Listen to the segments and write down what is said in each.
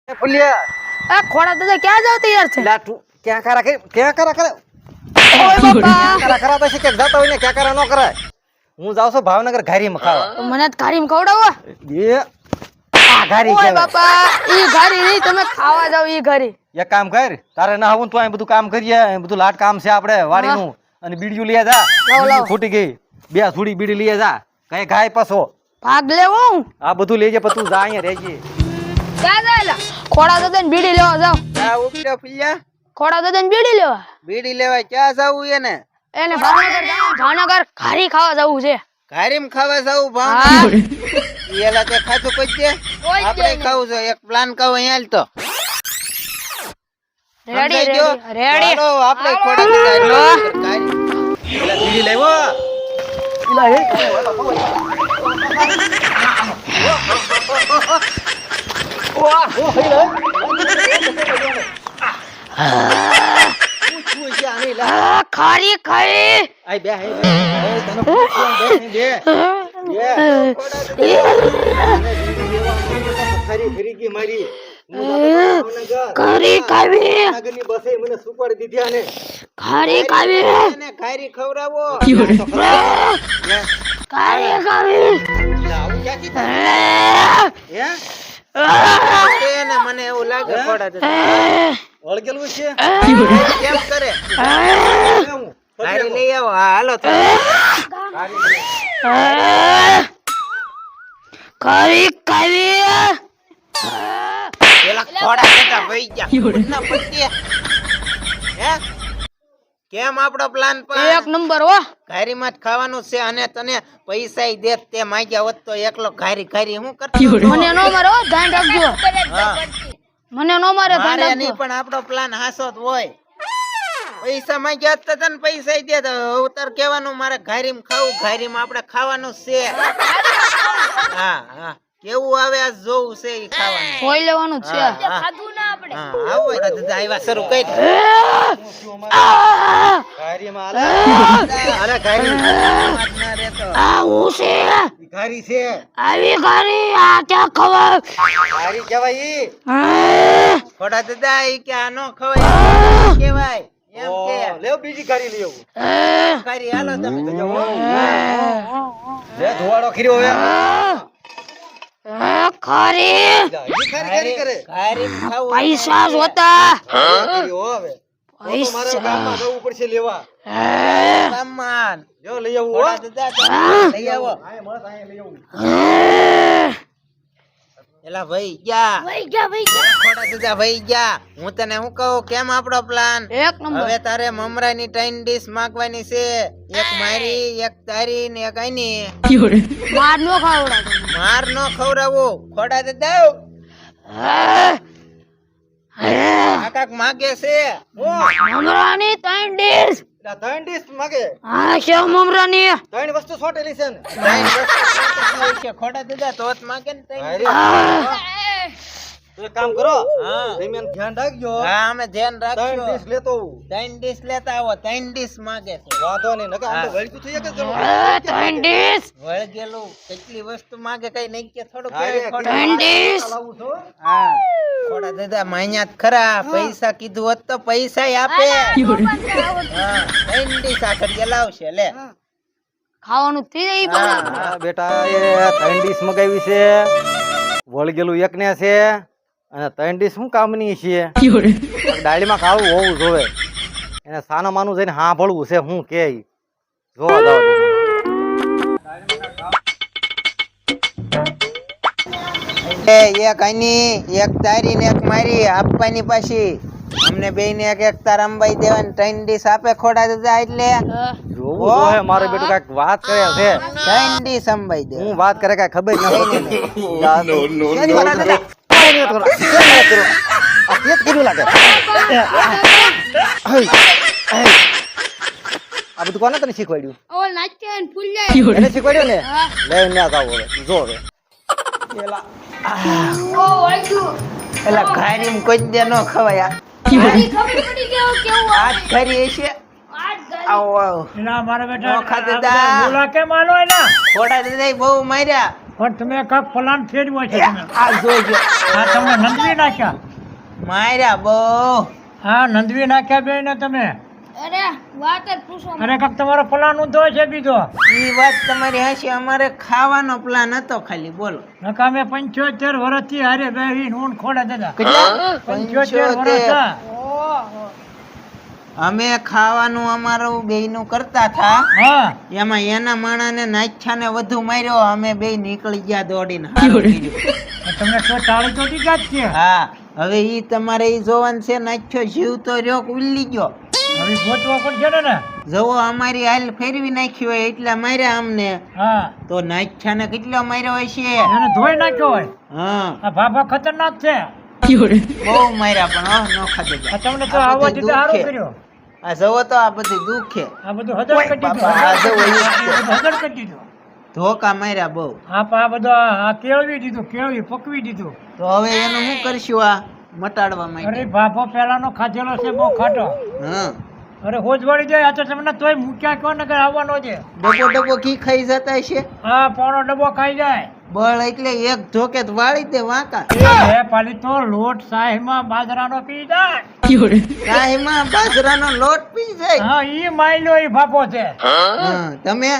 फुलिया ए खोड़ा तो क्या जाते यार से ला तू क्या करा ओए बापा करा तो के जाता होय ने क्या करा नो करे હું જાવ છું ભાવનગર ઘારી માં ખાવા મને ઘારી માં ખવડાવો એ આ ઘારી ઓય કહેવાય બાપા ઈ ઘારી નહીં તમે ખાવા જાવ ઈ ઘારી એક કામ કર તારે ના આવું તો આ બધું કામ કરીએ આ બધું લાટ કામ છે આપણે વાડીનું અને બીડીયું લઈ જા લાવ. ફૂટી ગઈ બે થોડી બીડી લઈ જા કઈ ગાય પસો ભાગ લેવો આ બધું લેજે પણ તું જા અહીંયા રહેજે ક્યાં જાયલા ખોડા દાદા ને બીડી લેવા જાવ જા ઉપડ્યો ફિલ્યા ખોડા દાદા ને બીડી લેવા બીડી લેવા ક્યાં જાવું એને એને ભાવનગર ઘારી ખાવા જવું છે ઘારીમ ખાવા જાવું હા. ભાવ એલા તે ખાધું કોઈ દે કોઈ જ આપણે નહીં. ખાવું છે એક પ્લાન કહો અહીંયા તો રેડી સમજાઈ ગયો? રેડી ચાલો આપણે હાલો. ખોડા ઘારી એલા બીડી લેવો એલા એ ખારી ખાઈ આઈ બે હે તને બે ખરી ખરી કી મારી ખારી ખાવી નગરની બસે મને સુપાડી દીધી આને ખારી ખાવી એને ઘારી ખવડાવો ખારી ખાવી આવું ક્યાંથી હે એને મને એવું લાગે ખોડા દે ઓળગેલું છે કેમ કરે કેવું? ઘારી લઈ આવો હા હાલો તો ખારી ખાવી પેલા ખોડા દેતા ભઈ ગયા ના પત્તી હે કેમ આપણો પ્લાન એક પર નંબર હો ઘારીમાં જ ખાવાનું છે અને તને પૈસા દે તે માંગ્યા હોત તો એકલો ઘારી ઘારી હું કરતો મને નો મારો ધ્યાન રાખજો હા મને નો મારે ધ્યાન મારે રાખજો નહીં પણ આપણો પ્લાન હાસો જ હોય પૈસા માંગ્યા હોત તો તને પૈસા દે તો ઉતર કહેવાનું મારે ઘારીમાં ખાવું ઘારીમાં આપણે ખાવાનું છે હા હા કેવું આવે આ જોવું છે ઈ ખાવાનું જોઈ લેવાનું છે હા, હા. હા આવો તો દાદા આવ્યા શરૂ કરી ઘારીમાં અરે ઘારી ના રહેતો આ હું છે ઘારી છે આવી ઘારી આ ક્યાં ખબર ઘારી કહેવાય ઈ ખોડા દાદા ઈ કે આ નો ખવાય કેવાય એમ કે લેવ બીજી ઘારી લેવ ઘારી હાલો તમે લે ધોવાડો ખીર્યો હવે ખરી ઈ ઘારી કરે ઘારી ખાવું પૈસા જોતા ખીર્યો હવે તો મારે પૈસા ગામમાં જવું પડશે લેવા સામાન જો લઈ આવું હો ખોડા દાદા તમે લઈ આવો આય મત આય લઈ આવું એલા ભાઈ ગયા ખોડા દાદા ભાઈ ગયા હું તને શું કહું કેમ આપણો પ્લાન એક નંબર હવે તારે મમરાની 3 ડીશ માંગવાની છે એક મારી એક તારી ને એક આની માર નો ખાવડા માર નો ખવડાવો ખોડા દાદા આ કાક માગે છે મમરાની 3 ડીશ ત્રણ ડીશ માગે આ છે મમરાની ત્રણ વસ્તુ છોટેલી છે ને ખોડા દાદા તો જ માગે ને તઈ. તો એક કામ કરો હા દરમિયાન ધ્યાન રાખજો હા અમે ધ્યાન ત્રણ રાખજો ડીશ લેતો આવું. 3 ડીશ લેતા આવો 3 ડીશ માગે છે વાંધો નહીં નકર આમ તો વળગ્યું થઈ જાય કે જરું. 3 ડીશ વળગેલું કેટલી વસ્તુ માગે કઈ નહીં કે થોડું અરે, કહેવાય ખોડા. 3 ડીશ લાવું છો હા ખોડા દાદા માન્યા જ ખરા પૈસા કીધું હોત તો પૈસા આપે હા 3 ડીશ આ ઘડીએ લાવશે લે ખાવાનું થઈ જાય હા, પણ હા. આ બેટા એ ત્રણ ડીશ મગાવી છે વળગેલું એક ને છે અને ત્રણ ડીશ શું કામની છે ડાળીમાં કાળું હોવું જોવે એને સાના માનું જઈને હા ભળવું છે હું કે ઈ. જોવા જાવ એક આની એક તારી ને એક મારી આપવાની પાછી અમને બે ને એક એક તાર અંબાઈ દેવાની 3 ડીશ આપે ખોડા દાદા એટલે જોવું જોવે મારે બેટું કાંઈક વાત કરે છે 3 ડીશ અંબાઈ દે હું વાત કરે કાંઈ ખબર ના પડતી શેની વાત કરે? શેની વાત કરો? શેની વાત કરો? આ પેટ કેવું લાગે આ બધું કોને તને શીખવાડ્યું ઓ નાચે ને ફૂલ જાય એને શીખવાડ્યું ને લઈને ના જાવ હવે જો હવે ઓ વાગ્યું એલા ઘારીમ કોઈ દે નો ખવાય મારી ખબર પડી કે કેવું આ ઘરી છે આવો આવો ના મારા બેટા નોખા દાદા બોલા કે માનો એના ખોડા દાદા બહુ માર્યા પણ તમે કાંક પ્લાન ફેરવ્યો છે તમે આ જોજો હા તમને નંદવી નાખ્યા માર્યા બહુ હા નંદવી નાખ્યા બે ને તમે અરે વાત જ પૂછો અરે કાંક તમારો પ્લાન ઊંધો છે બીજો ઈ વાત તમારી હાચી અમારે ખાવાનો પ્લાન હતો ખાલી બોલો નકા અમે 75 વર્ષથી હારે બેહી નૂન ખોડા દાદા કેટલા 75 વર્ષ થયા. અમે ખાવાનું અમારું બેયનું કરતા હતા હા એમાં એના માણાને નાખ્યાને વધુ માર્યો અમે બે નીકળી ગયા દોડીને હારું કર્યું. તો તમને તો ટાળી તો દીધા જ છે હા હવે ઈ તમારે ઈ જોવાનું છે નાખ્યો જીવ તો રહ્યો કે ઉલ્લી ગયો હવે ગોતવો પડશે ને જવો અમારી હાલ ફેરવી નાખ્યો હોય એટલા માર્યા અમને હા તો નાખ્યાને કેટલો માર્યો હશે એને ધોઈ નાખ્યો હોય હા આ ભાભા ખતરનાક છે બહુ માર્યા પણ ન ખાધો આ તમને તો આવવા દીધા સારું કર્યો આ જવો તો આ બધું દુખે આ બધું હજર કરી દીધું બાપા, આ જો ઓલું છે. હજર કરી દીધું ધોકા માર્યા બહુ આ બધું આ કેળવી દીધું કેળવી પકવી દીધું તો હવે એનું શું કરશું આ મટાડવા અરે માટે ભાભો પેલાનો ખાધેલો છે બહુ ખાટો હા અરે હોજ વળી જાય આ તો તમને તોય મૂક્યા કહો ને કે આવવાનો છે ડબ્બો ઘી ખાઈ જતા છે હા પોણો ડબ્બો ખાઈ જાય બળ એટલે એક ધોકે તો વાળી દે વાંકા એ બે પાલી તો લોટ સાહીમાં બાજરાનો પી જાય કાંઈમાં બાજરાનો લોટ પી જાય હા ઈ માયલો ઈ ભાભો છે હા તમે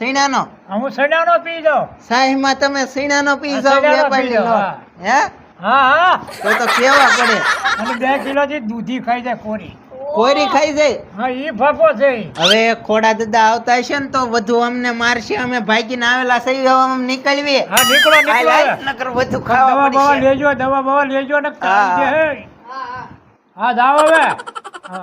સૈણાનો હું સડાનો પી જાઉં સાહીમાં તમે સૈણાનો પી હા, જાવ સૈણાનો વેપારી પી જાઉં, લો હા. હે હા હા તો કેવા પડે અને 2 કિલો થી દૂધી ખાઈ જાય કોરી કોરી ખાઈ જાય હા ઈ ભાભો છે ઈ. હવે ખોડા દાદા આવતા હશે ને તો વધુ અમને મારશે અમે ભાગીને આવેલા સહી હવામાં નીકળવી હા નીકળો હાલ, નીકળો હાલ, નકર વધુ ખાવા દવા બવા પડશે લેજો દવા બવા લેજો ને હા. હા જાવ હવે હા